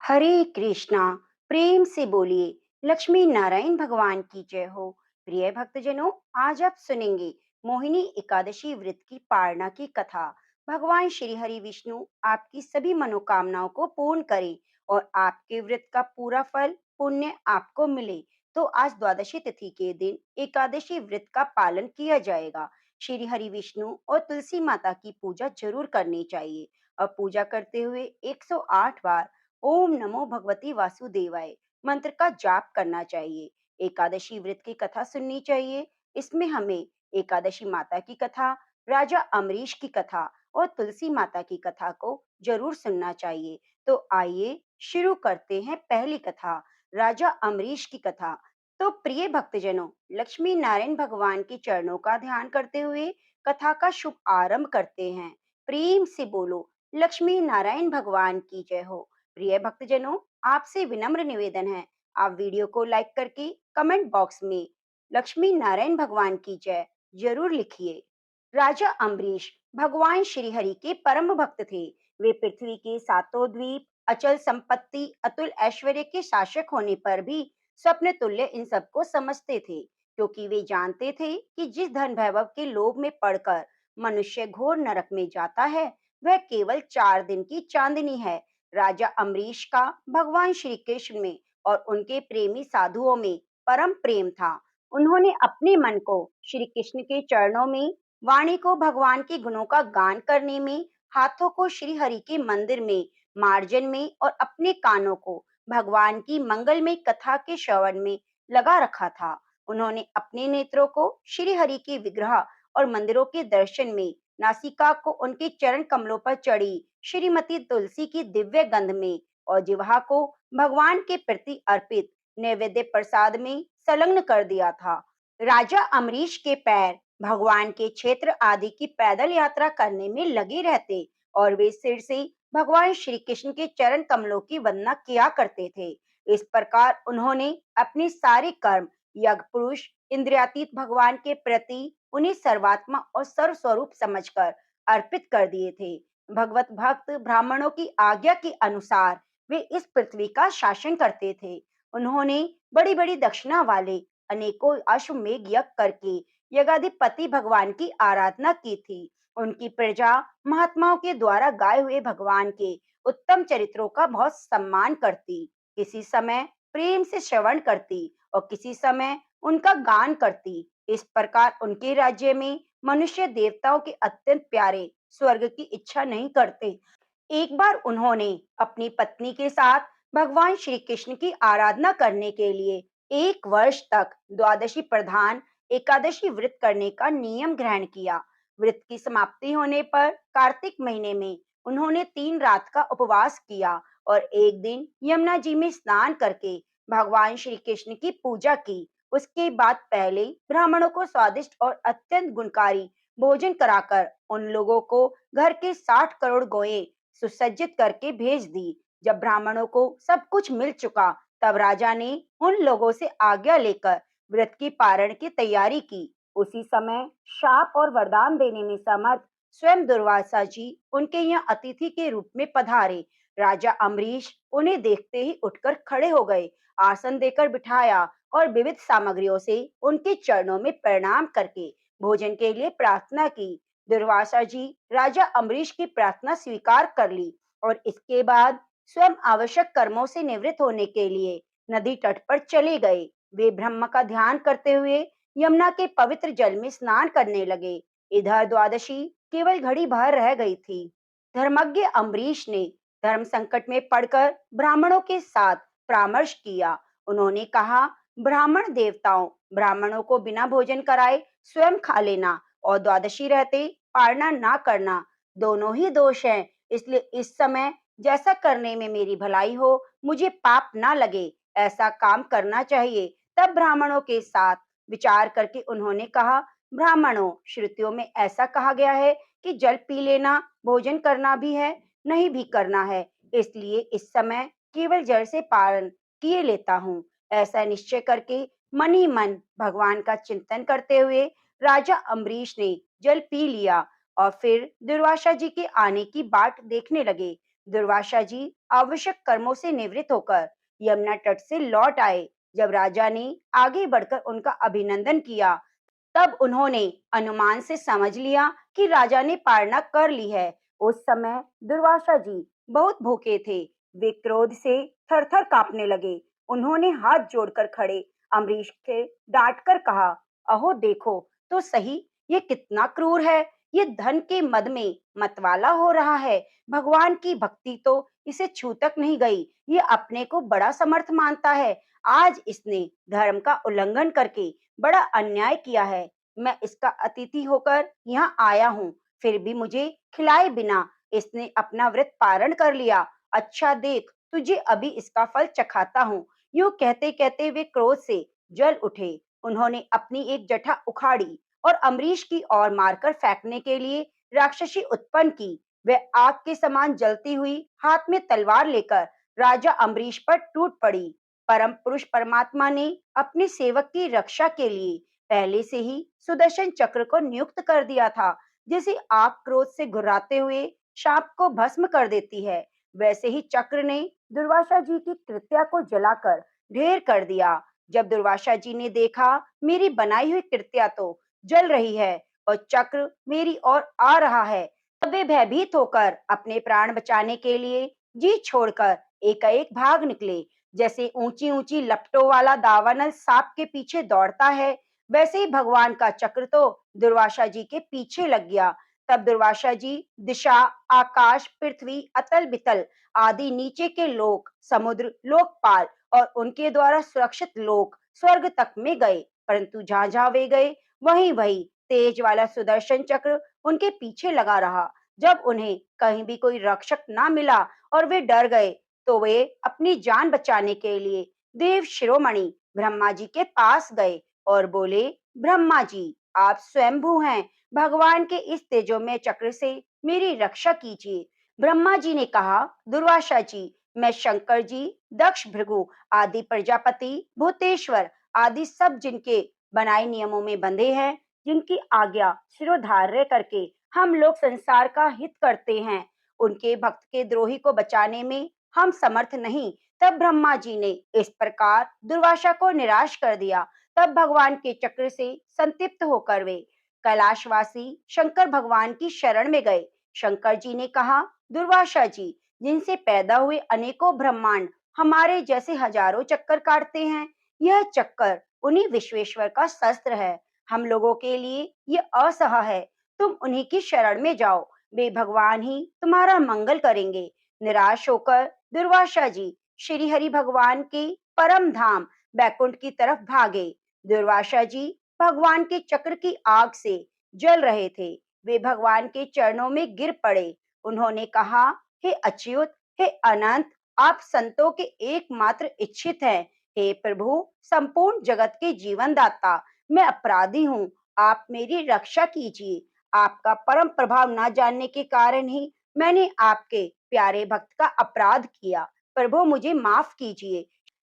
हरे कृष्णा। प्रेम से बोलिए लक्ष्मी नारायण भगवान की जय हो। प्रिय भक्तजनों, आज आप सुनेंगे मोहिनी एकादशी व्रत की पारणा की कथा। भगवान श्री हरि विष्णु आपकी सभी मनोकामनाओं को पूर्ण करे और आपके व्रत का पूरा फल पुण्य आपको मिले। तो आज द्वादशी तिथि के दिन एकादशी व्रत का पालन किया जाएगा। श्री हरि विष्णु और तुलसी माता की पूजा जरूर करनी चाहिए और पूजा करते हुए 108 बार ओम नमो भगवती वासुदेवाय मंत्र का जाप करना चाहिए। एकादशी व्रत की कथा सुननी चाहिए। इसमें हमें एकादशी माता की कथा, राजा अमरीश की कथा और तुलसी माता की कथा को जरूर सुनना चाहिए। तो आइए शुरू करते हैं पहली कथा, राजा अमरीश की कथा। तो प्रिय भक्तजनों, लक्ष्मी नारायण भगवान के चरणों का ध्यान करते हुए कथा का शुभ आरंभ करते हैं। प्रेम से बोलो लक्ष्मी नारायण भगवान की जय हो। प्रिय भक्तजनों, आपसे विनम्र निवेदन है, आप वीडियो को लाइक करके कमेंट बॉक्स में लक्ष्मी नारायण भगवान की जय जरूर लिखिए। राजा अम्बरीश भगवान श्री हरि के परम भक्त थे। वे पृथ्वी के सातों द्वीप, अचल संपत्ति, अतुल ऐश्वर्य के शासक होने पर भी स्वप्न तुल्य इन सबको समझते थे, क्योंकि वे जानते थे कि जिस धन वैभव के लोभ में पड़कर मनुष्य घोर नरक में जाता है, वह केवल 4 दिन की चांदनी है। राजा अम्बरीश का भगवान श्री कृष्ण में और उनके प्रेमी साधुओं में परम प्रेम था। उन्होंने अपने मन को श्री कृष्ण के चरणों में, वाणी को भगवान के गुणों का गान करने में, हाथों को श्री हरि के मंदिर में मार्जन में और अपने कानों को भगवान की मंगलमय कथा के श्रवण में लगा रखा था। उन्होंने अपने नेत्रों को श्री हरि के विग्रह और मंदिरों के दर्शन में, नासिका को उनके चरण कमलों पर चढ़ी श्रीमती तुलसी की दिव्य गंध में और जिह्वा को भगवान के प्रति अर्पित नैवेद्य प्रसाद में संलग्न कर दिया था। राजा अमरीश के पैर भगवान के क्षेत्र आदि की पैदल यात्रा करने में लगे रहते और वे सिर से भगवान श्री कृष्ण के चरण कमलों की वंदना किया करते थे। इस प्रकार उन्होंने अपने सारे कर्म यज्ञ पुरुष इंद्रियातीत भगवान के प्रति उन्हें सर्वात्मा और सर्वस्वरूप समझकर अर्पित कर दिए थे। भगवत भक्त ब्राह्मणों की आज्ञा के अनुसार वे इस पृथ्वी का शासन करते थे। उन्होंने बड़ी बड़ी दक्षिणा वाले अनेकों अश्वमेध यज्ञ करके यज्ञाधिपति भगवान की आराधना की थी। उनकी प्रजा महात्माओं के द्वारा गाए हुए भगवान के उत्तम चरित्रों का बहुत सम्मान करती, किसी समय प्रेम से श्रवण करती और किसी समय उनका गान करती। इस प्रकार उनके राज्य में मनुष्य देवताओं के अत्यंत प्यारे स्वर्ग की इच्छा नहीं करते। एक बार उन्होंने अपनी पत्नी के साथ भगवान श्री कृष्ण की आराधना करने के लिए 1 वर्ष तक द्वादशी प्रधान एकादशी व्रत करने का नियम ग्रहण किया। व्रत की समाप्ति होने पर कार्तिक महीने में उन्होंने 3 रात का उपवास किया और एक दिन यमुना जी में स्नान करके भगवान श्री कृष्ण की पूजा की। उसके बाद पहले ब्राह्मणों को स्वादिष्ट और अत्यंत गुणकारी भोजन कराकर उन लोगों को घर के 60 करोड़ गोएं सुसज्जित करके भेज दी। जब ब्राह्मणों को सब कुछ मिल चुका, तब राजा ने उन लोगों से आज्ञा लेकर व्रत की पारण की तैयारी की। उसी समय शाप और वरदान देने में समर्थ स्वयं दुर्वासा जी उनके यहाँ अतिथि के रूप में पधारे। राजा अम्बरीश उन्हें देखते ही उठकर खड़े हो गए, आसन देकर बिठाया और विविध सामग्रियों से उनके चरणों में प्रणाम करके भोजन के लिए प्रार्थना की। दुर्वासा जी राजा अम्बरीश की प्रार्थना स्वीकार कर ली और इसके बाद स्वयं आवश्यक कर्मों से निवृत्त होने के लिए नदी तट पर चले गए। वे ब्रह्म का ध्यान करते हुए यमुना के पवित्र जल में स्नान करने लगे। इधर द्वादशी केवल घड़ी भर रह गई थी। धर्मज्ञ अम्बरीश ने धर्म संकट में पड़कर ब्राह्मणों के साथ परामर्श किया। उन्होंने कहा, ब्राह्मण देवताओं, ब्राह्मणों को बिना भोजन कराए स्वयं खा लेना और द्वादशी रहते पारणा ना करना दोनों ही दोष हैं। इसलिए इस समय जैसा करने में मेरी भलाई हो, मुझे पाप ना लगे, ऐसा काम करना चाहिए। तब ब्राह्मणों के साथ विचार करके उन्होंने कहा, ब्राह्मणों, श्रुतियों में ऐसा कहा गया है कि जल पी लेना भोजन करना भी है, नहीं भी करना है, इसलिए इस समय केवल जल से पारण किए लेता हूँ। ऐसा निश्चय करके मन ही मन भगवान का चिंतन करते हुए राजा अम्बरीश ने जल पी लिया और फिर दुर्वासा जी के आने की बाट देखने लगे। दुर्वासा जी आवश्यक कर्मों से निवृत्त होकर यमुना तट से लौट आए। जब राजा ने आगे बढ़कर उनका अभिनंदन किया, तब उन्होंने अनुमान से समझ लिया कि राजा ने पारणा कर ली है। उस समय दुर्वासा जी बहुत भूखे थे। वे क्रोध से थर-थर कांपने लगे। उन्होंने हाथ जोड़कर खड़े अम्बरीश से डांट कर कहा, अहो देखो तो सही, ये कितना क्रूर है। ये धन के मद में मतवाला हो रहा है। भगवान की भक्ति तो इसे छू तक नहीं गई। ये अपने को बड़ा समर्थ मानता है। आज इसने धर्म का उल्लंघन करके बड़ा अन्याय किया है। मैं इसका अतिथि होकर यहाँ आया हूँ, फिर भी मुझे खिलाए बिना इसने अपना व्रत पारण कर लिया। अच्छा देख, तुझे अभी इसका फल चखाता हूँ। यूं कहते कहते वे क्रोध से जल उठे। उन्होंने अपनी एक जटा उखाड़ी और अम्बरीश की ओर मारकर फेंकने के लिए राक्षसी उत्पन्न की। वह आग के समान जलती हुई हाथ में तलवार लेकर राजा अम्बरीश पर टूट पड़ी। परम पुरुष परमात्मा ने अपने सेवक की रक्षा के लिए पहले से ही सुदर्शन चक्र को नियुक्त कर दिया था। जैसे आग क्रोध से घुराते हुए सांप को भस्म कर देती है, वैसे ही चक्र ने दुर्वासा जी की कृत्या को जलाकर ढेर कर दिया। जब दुर्वासा जी ने देखा मेरी बनाई हुई कृत्या तो जल रही है और चक्र मेरी ओर आ रहा है, तब वे भयभीत होकर अपने प्राण बचाने के लिए जी छोड़कर एकाएक भाग निकले। जैसे ऊंची ऊंची लपटों वाला दावानल सांप के पीछे दौड़ता है, वैसे ही भगवान का चक्र तो दुर्वासा जी के पीछे लग गया। तब दुर्वासा जी दिशा, आकाश, पृथ्वी, अतल बितल आदि नीचे के लोक, समुद्र, लोकपाल और उनके द्वारा सुरक्षित लोक स्वर्ग तक में गए। परंतु जहां जहां वे गए, वहीं वहीं तेज वाला सुदर्शन चक्र उनके पीछे लगा रहा। जब उन्हें कहीं भी कोई रक्षक ना मिला और वे डर गए, तो वे अपनी जान बचाने के लिए देव शिरोमणि ब्रह्मा जी के पास गए और बोले, ब्रह्मा जी, आप स्वयंभू हैं। भगवान के इस तेजोमय चक्र से मेरी रक्षा कीजिए। ब्रह्मा जी ने कहा, दुर्वासा जी, मैं शंकर जी, दक्ष, भृगु आदि प्रजापति, भूतेश्वर आदि सब जिनके बनाए नियमों में बंधे हैं, जिनकी आज्ञा शिरोधार्य करके हम लोग संसार का हित करते हैं, उनके भक्त के द्रोही को बचाने में हम समर्थ नहीं। तब ब्रह्मा जी ने इस प्रकार दुर्वासा को निराश कर दिया। तब भगवान के चक्र से संतप्त होकर वे कैलाशवासी शंकर भगवान की शरण में गए। शंकर जी ने कहा, दुर्वासा जी, जिनसे पैदा हुए अनेकों ब्रह्मांड हमारे जैसे हजारों चक्कर काटते हैं, यह चक्कर उन्हीं विश्वेश्वर का शस्त्र है। हम लोगों के लिए ये असह है। तुम उन्हीं की शरण में जाओ, वे भगवान ही तुम्हारा मंगल करेंगे। निराश होकर दुर्वासा जी श्री हरि भगवान के परम धाम बैकुंठ की तरफ भागे। दुर्वासा जी भगवान के चक्र की आग से जल रहे थे। वे भगवान के चरणों में गिर पड़े। उन्होंने कहा, हे अच्युत, हे अनंत, आप संतों के एकमात्र इच्छित हैं। हे प्रभु, संपूर्ण जगत के जीवन दाता, मैं अपराधी हूँ, आप मेरी रक्षा कीजिए। आपका परम प्रभाव न जानने के कारण ही मैंने आपके प्यारे भक्त का अपराध किया। प्रभु, मुझे माफ कीजिए।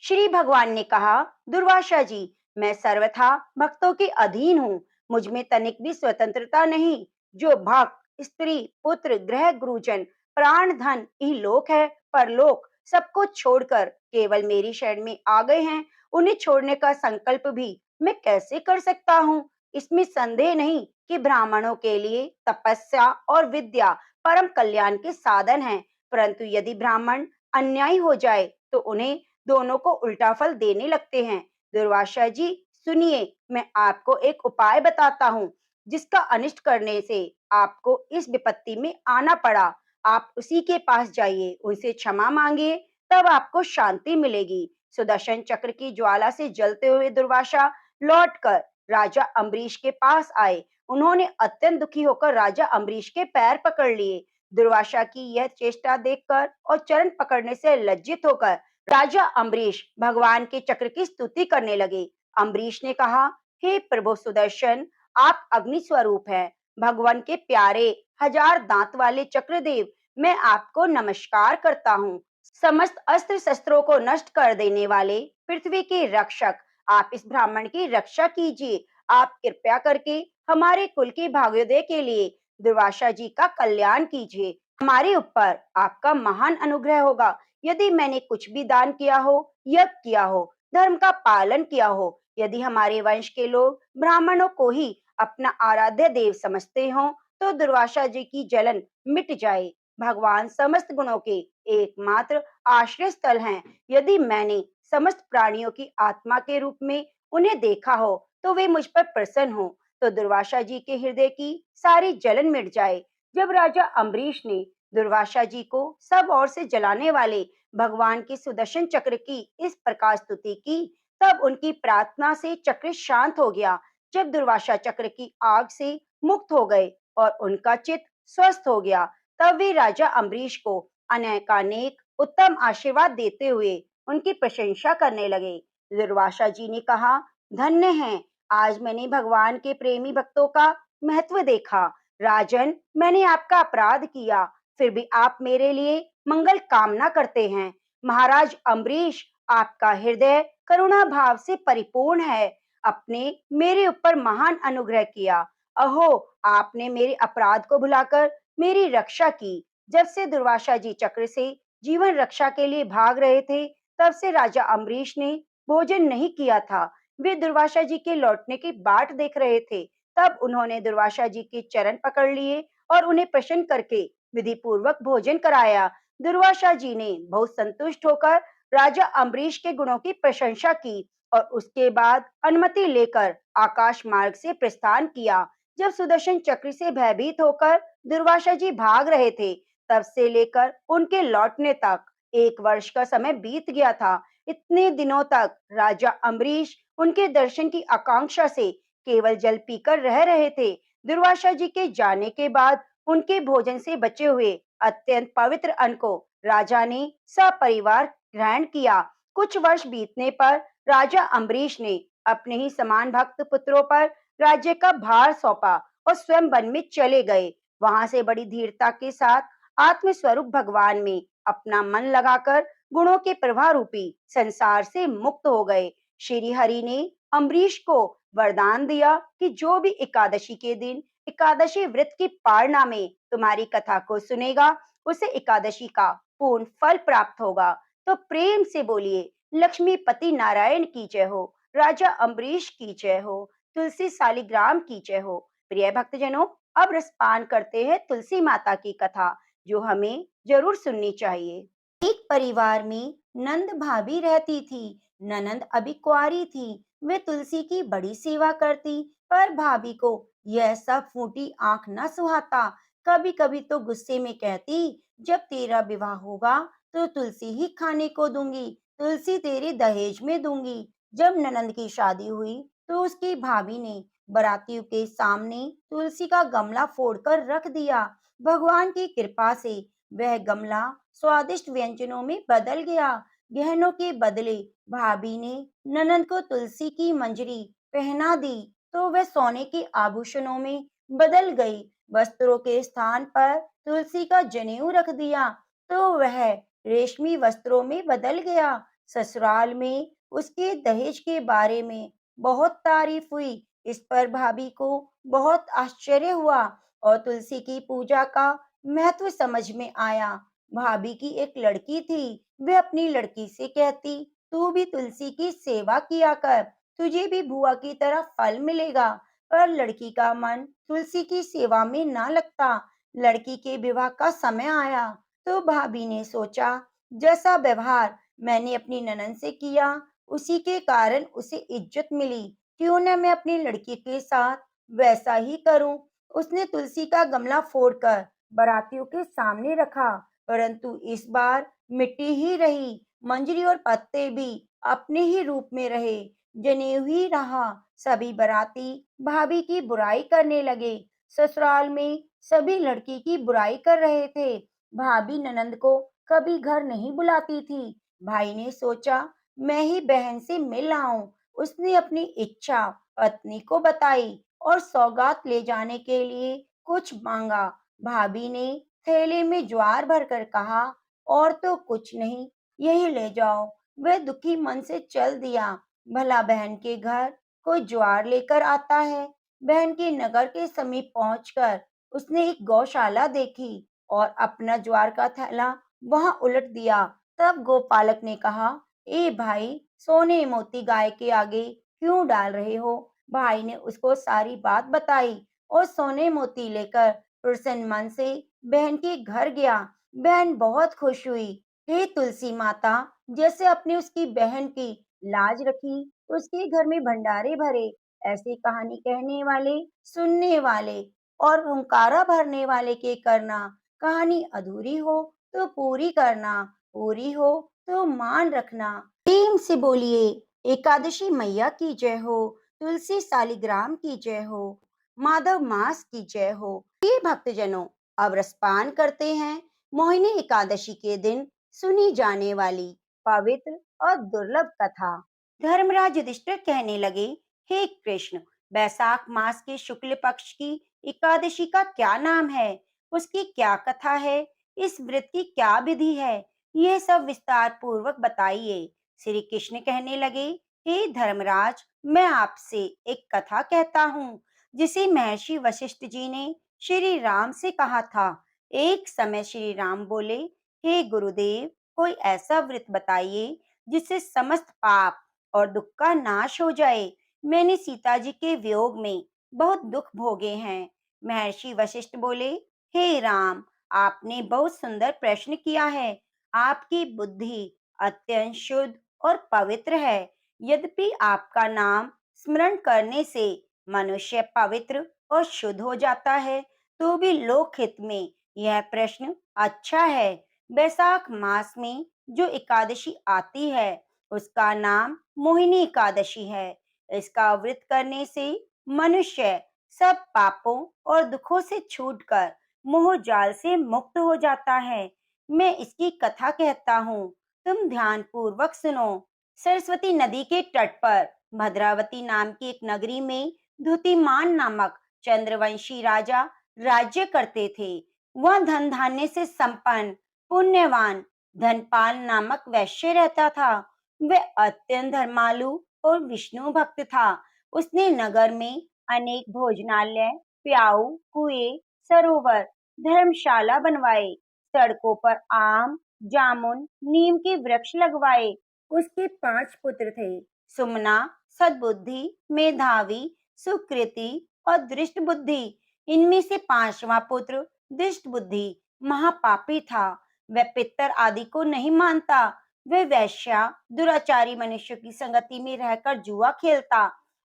श्री भगवान ने कहा, दुर्वासा जी, मैं सर्वथा भक्तों के अधीन हूँ। मुझ में तनिक भी स्वतंत्रता नहीं। जो भक्त, स्त्री, पुत्र, गृह, गुरुजन, प्राण, धन, इहलोक है, परलोक, सबको छोड़कर केवल मेरी शरण में आ गए हैं, उन्हें छोड़ने का संकल्प भी मैं कैसे कर सकता हूँ। इसमें संदेह नहीं कि ब्राह्मणों के लिए तपस्या और विद्या परम कल्याण के साधन हैं, परंतु यदि ब्राह्मण अन्यायी हो जाए तो उन्हें दोनों को उल्टा फल देने लगते हैं। दुर्वासा जी, सुनिए, मैं आपको एक उपाय बताता हूँ, जिसका अनिष्ट करने से आपको इस विपत्ति में आना पड़ा। आप उसी के पास जाइए, उनसे क्षमा मांगिए, तब आपको शांति मिलेगी। सुदर्शन चक्र की ज्वाला से जलते हुए दुर्वासा लौटकर राजा अम्बरीश के पास आए। उन्होंने अत्यंत दुखी होकर राजा अम्बरीश के पैर पकड़ लिए। दुर्वासा की यह चेष्टा देखकर और चरण पकड़ने से लज्जित होकर राजा अम्बरीश भगवान के चक्र की स्तुति करने लगे। अम्बरीश ने कहा, हे प्रभु सुदर्शन, आप अग्नि स्वरूप हैं, भगवान के प्यारे हजार दांत वाले चक्रदेव, मैं आपको नमस्कार करता हूँ। समस्त अस्त्र शस्त्रों को नष्ट कर देने वाले पृथ्वी के रक्षक, आप इस ब्राह्मण की रक्षा कीजिए। आप कृपया करके हमारे कुल के भाग्योदय के लिए दुर्वासा जी का कल्याण कीजिए। हमारे ऊपर आपका महान अनुग्रह होगा यदि मैंने कुछ भी दान किया हो, यज्ञ किया हो, धर्म का पालन किया हो, यदि हमारे वंश के लोग ब्राह्मणों को ही अपना आराध्य देव समझते हो, तो दुर्वासा जी की जलन मिट जाए। भगवान समस्त गुणों के एकमात्र आश्रय स्थल हैं। यदि मैंने समस्त प्राणियों की आत्मा के रूप में उन्हें देखा हो, तो वे मुझ पर प्रसन्न हो, तो दुर्वासा जी के हृदय की सारी जलन मिट जाए। जब राजा अम्बरीश ने दुर्वासा जी को सब ओर से जलाने वाले भगवान के सुदर्शन चक्र की इस प्रकार स्तुति की, तब उनकी प्रार्थना से चक्र शांत हो गया। जब दुर्वासा चक्र की आग से मुक्त हो गए और उनका चित्त स्वस्थ हो गया, तब वे राजा अम्बरीश को अनेकानेक उत्तम आशीर्वाद देते हुए उनकी प्रशंसा करने लगे। दुर्वासा जी ने कहा, धन्य हैं, आज मैंने भगवान के प्रेमी भक्तों का महत्व देखा। राजन, मैंने आपका अपराध किया, फिर भी आप मेरे लिए मंगल कामना करते हैं। महाराज अम्बरीश, आपका हृदय करुणा भाव से परिपूर्ण है। अपने मेरे ऊपर महान अनुग्रह किया। अहो, आपने मेरे अपराध को भुलाकर मेरी रक्षा की। जब से दुर्वासा जी चक्र से जीवन रक्षा के लिए भाग रहे थे, तब से राजा अम्बरीश ने भोजन नहीं किया था। वे दुर्वासा जी के लौटने की बाट देख रहे थे। तब उन्होंने दुर्वासा जी के चरण पकड़ लिए और उन्हें प्रसन्न करके विधि पूर्वक भोजन कराया। दुर्वासा जी ने बहुत संतुष्ट होकर राजा अम्बरीश के गुणों की प्रशंसा की और उसके बाद अनुमति लेकर आकाश मार्ग से प्रस्थान किया। जब सुदर्शन चक्र से भयभीत होकर दुर्वासा जी भाग रहे थे, तब से लेकर उनके लौटने तक 1 वर्ष का समय बीत गया था। इतने दिनों तक राजा अम्बरीश उनके दर्शन की आकांक्षा से केवल जल पीकर रह रहे थे। दुर्वासा जी के जाने के बाद उनके भोजन से बचे हुए अत्यंत पवित्र अन्न को राजा ने सपरिवार ग्रहण किया। कुछ वर्ष बीतने पर राजा अम्बरीश ने अपने ही समान भक्त पुत्रों पर राज्य का भार सौंपा और स्वयं वन में चले गए। वहां से बड़ी धीरता के साथ आत्मस्वरूप भगवान में अपना मन लगाकर गुणों के प्रवाह रूपी संसार से मुक्त हो गए। श्री हरि ने अम्बरीश को वरदान दिया कि जो भी एकादशी के दिन एकादशी व्रत की पारणा में तुम्हारी कथा को सुनेगा, उसे एकादशी का पूर्ण फल प्राप्त होगा। तो प्रेम से बोलिए, लक्ष्मीपति नारायण की जय हो, राजा अम्बरीश की जय हो, तुलसी सालिग्राम की जय हो। प्रिय भक्तजनों, अब रसपान करते हैं तुलसी माता की कथा, जो हमें जरूर सुननी चाहिए। एक परिवार में नंद भाभी रहती थी। ननंद अभी कुंवारी थी। वे तुलसी की बड़ी सेवा करती, पर भाभी को यह सब फूटी आंख न सुहाता। कभी कभी तो गुस्से में कहती, जब तेरा विवाह होगा तो तुलसी ही खाने को दूंगी, तुलसी तेरे दहेज में दूंगी। जब ननंद की शादी हुई, तो उसकी भाभी ने बारातियों के सामने तुलसी का गमला फोड़कर रख दिया। भगवान की कृपा से वह गमला स्वादिष्ट व्यंजनों में बदल गया। गहनों के बदले भाभी ने ननंद को तुलसी की मंजरी पहना दी, तो वह सोने के आभूषणों में बदल गई। वस्त्रों के स्थान पर तुलसी का जनेऊ रख दिया, तो वह रेशमी वस्त्रों में बदल गया। ससुराल में उसके दहेज के बारे में बहुत तारीफ हुई। इस पर भाभी को बहुत आश्चर्य हुआ और तुलसी की पूजा का महत्व समझ में आया। भाभी की एक लड़की थी। वह अपनी लड़की से कहती, तू भी तुलसी की सेवा किया कर, तुझे भी बुआ की तरह फल मिलेगा। पर लड़की का मन तुलसी की सेवा में ना लगता। लड़की के विवाह का समय आया, तो भाभी ने सोचा, जैसा व्यवहार मैंने अपनी ननद से किया, उसी के कारण उसे इज्जत मिली, क्यों न मैं अपनी लड़की के साथ वैसा ही करूं। उसने तुलसी का गमला फोड़कर बारातियों के सामने रखा, परंतु इस बार मिट्टी ही रही। मंजरी और पत्ते भी अपने ही रूप में रहे, जनेऊ ही रहा। सभी बाराती भाभी की बुराई करने लगे। ससुराल में सभी लड़की की बुराई कर रहे थे। भाभी ननंद को कभी घर नहीं बुलाती थी। भाई ने सोचा, मैं ही बहन से मिल आऊं। उसने अपनी इच्छा पत्नी को बताई और सौगात ले जाने के लिए कुछ मांगा। भाभी ने थैले में ज्वार भरकर कहा, और तो कुछ नहीं, यही ले जाओ। वह दुखी मन से चल दिया। भला बहन के घर कोई ज्वार लेकर आता है। बहन के नगर के समीप पहुंचकर उसने एक गौशाला देखी और अपना ज्वार का थैला वहां उलट दिया। तब गोपालक ने कहा, ए भाई, सोने मोती गाय के आगे क्यों डाल रहे हो? भाई ने उसको सारी बात बताई और सोने मोती लेकर प्रसन्न मन से बहन के घर गया। बहन बहुत खुश हुई। हे तुलसी माता, जैसे अपने उसकी बहन की लाज रखी, उसके घर में भंडारे भरे। ऐसी कहानी कहने वाले, सुनने वाले और हुंकारा भरने वाले के करना। कहानी अधूरी हो तो पूरी करना, पूरी हो तो मान रखना। प्रेम से बोलिए, एकादशी मैया की जय हो, तुलसी सालिग्राम की जय हो, माधव मास की जय हो। ये भक्तजनों, अब रसपान करते हैं मोहिनी एकादशी के दिन सुनी जाने वाली पवित्र और दुर्लभ कथा। धर्मराज युधिष्ठिर कहने लगे, हे कृष्ण, बैसाख मास के शुक्ल पक्ष की एकादशी का क्या नाम है? उसकी क्या कथा है? इस व्रत की क्या विधि है? यह सब विस्तार पूर्वक बताइए। श्री कृष्ण कहने लगे, हे धर्मराज, मैं आपसे एक कथा कहता हूँ जिसे महर्षि वशिष्ठ जी ने श्री राम से कहा था। एक समय श्री राम बोले, हे गुरुदेव, कोई ऐसा व्रत बताइए जिससे समस्त पाप और दुख का नाश हो जाए। मैंने सीता जी के वियोग में बहुत दुख भोगे हैं। महर्षि वशिष्ठ बोले, हे राम, आपने बहुत सुंदर प्रश्न किया है। आपकी बुद्धि अत्यंत शुद्ध और पवित्र है। यद्यपि आपका नाम स्मरण करने से मनुष्य पवित्र और शुद्ध हो जाता है, तो भी लोक हित में यह प्रश्न अच्छा है। बैसाख मास में जो एकादशी आती है, उसका नाम मोहिनी एकादशी है। इसका व्रत करने से मनुष्य सब पापों और दुखों से छूटकर मोह जाल से मुक्त हो जाता है। मैं इसकी कथा कहता हूँ, तुम ध्यान पूर्वक सुनो। सरस्वती नदी के तट पर भद्रावती नाम की एक नगरी में धुतिमान नामक चंद्रवंशी राजा राज्य करते थे। वह धन धान्य से संपन्न पुण्यवान धनपाल नामक वैश्य रहता था। वह अत्यंत धर्मालु और विष्णु भक्त था। उसने नगर में अनेक भोजनालय, प्याऊ, कुएं, सरोवर, धर्मशाला बनवाए। सड़कों पर आम, जामुन, नीम के वृक्ष लगवाए। उसके 5 पुत्र थे, सुमना, सद्बुद्धि, मेधावी, सुकृति और दृष्ट बुद्धि। इनमें से 5वां पुत्र दृष्ट बुद्धि महापापी था। वह पितर आदि को नहीं मानता। वह वैश्या, दुराचारी मनुष्य की संगति में रहकर जुआ खेलता,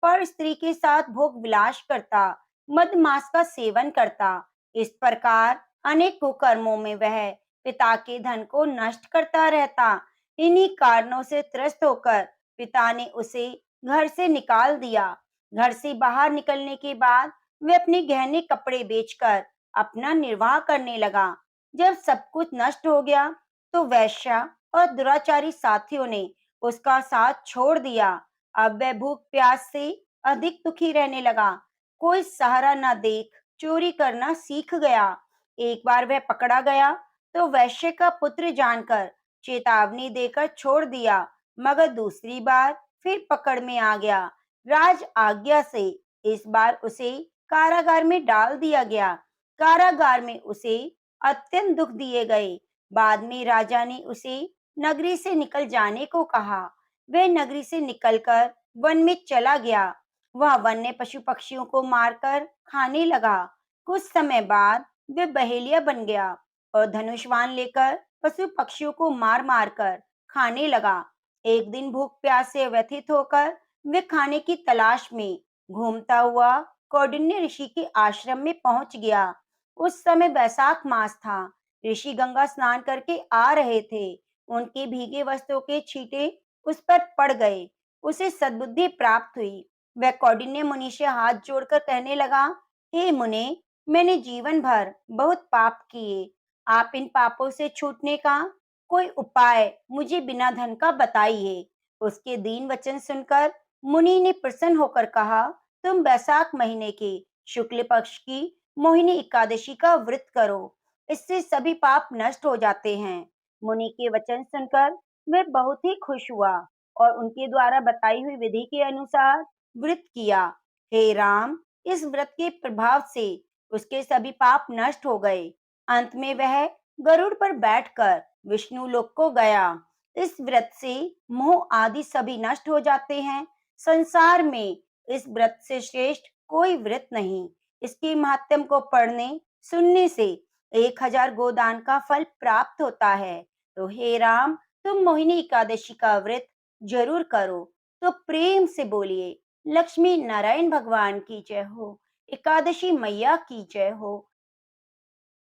पर स्त्री के साथ भोग विलास करता, मदमांस का सेवन करता। इस प्रकार अनेक कुकर्मों में वह पिता के धन को नष्ट करता रहता। इन्हीं कारणों से त्रस्त होकर पिता ने उसे घर से निकाल दिया। घर से बाहर निकलने के बाद वह अपने गहने कपड़े बेचकर अपना निर्वाह करने लगा। जब सब कुछ नष्ट हो गया, तो वैश्या और दुराचारी साथियों ने उसका साथ छोड़ दिया। अब वह भूख प्यास से अधिक दुखी रहने लगा। कोई सहारा न देख चोरी करना सीख गया। एक बार वह पकड़ा गया, तो वैश्य का पुत्र जानकर चेतावनी देकर छोड़ दिया, मगर दूसरी बार फिर पकड़ में आ गया। राज आज्ञा से इस बार उसे कारागार में डाल दिया गया। कारागार में उसे अत्यंत दुख दिए गए। बाद में राजा ने उसे नगरी से निकल जाने को कहा। वह नगरी से निकलकर वन में चला गया। वह वन्य पशु पक्षियों को मारकर खाने लगा। कुछ समय बाद वह बहेलिया बन गया और धनुष्वान लेकर पशु पक्षियों को मार मार कर खाने लगा। एक दिन भूख प्यास से व्यथित होकर वह खाने की तलाश में घूमता हुआ कौंडिन्य ऋषि के आश्रम में पहुंच गया। उस समय बैसाख मास था। ऋषि गंगा स्नान करके आ रहे थे। उनके भीगे वस्त्रों के छींटे उस पर पड़ गए। उसे सद्बुद्धि प्राप्त हुई। वह कौंडिन्य मुनि से हाथ जोड़कर कहने लगा, हे मुने, मैंने जीवन भर बहुत पाप किए। आप इन पापों से छूटने का कोई उपाय मुझे बिना धन का बताइए। उसके दीन वचन सुनकर मुनि ने प्रसन्न होकर कहा, तुम बैसाख महीने के शुक्ल पक्ष की मोहिनी एकादशी का व्रत करो। इससे सभी पाप नष्ट हो जाते हैं। मुनि के वचन सुनकर वह बहुत ही खुश हुआ और उनके द्वारा बताई हुई विधि के अनुसार व्रत किया। हे राम, इस व्रत के प्रभाव से उसके सभी पाप नष्ट हो गए। अंत में वह गरुड़ पर बैठकर विष्णु लोक को गया। इस व्रत से मोह आदि सभी नष्ट हो जाते हैं। संसार में इस व्रत से श्रेष्ठ कोई व्रत नहीं। इसके महात्म्य को पढ़ने सुनने से 1000 गोदान का फल प्राप्त होता है। तो हे राम, तुम मोहिनी एकादशी का व्रत जरूर करो। तो प्रेम से बोलिए, लक्ष्मी नारायण भगवान की जय हो, एकादशी मैया की जय हो,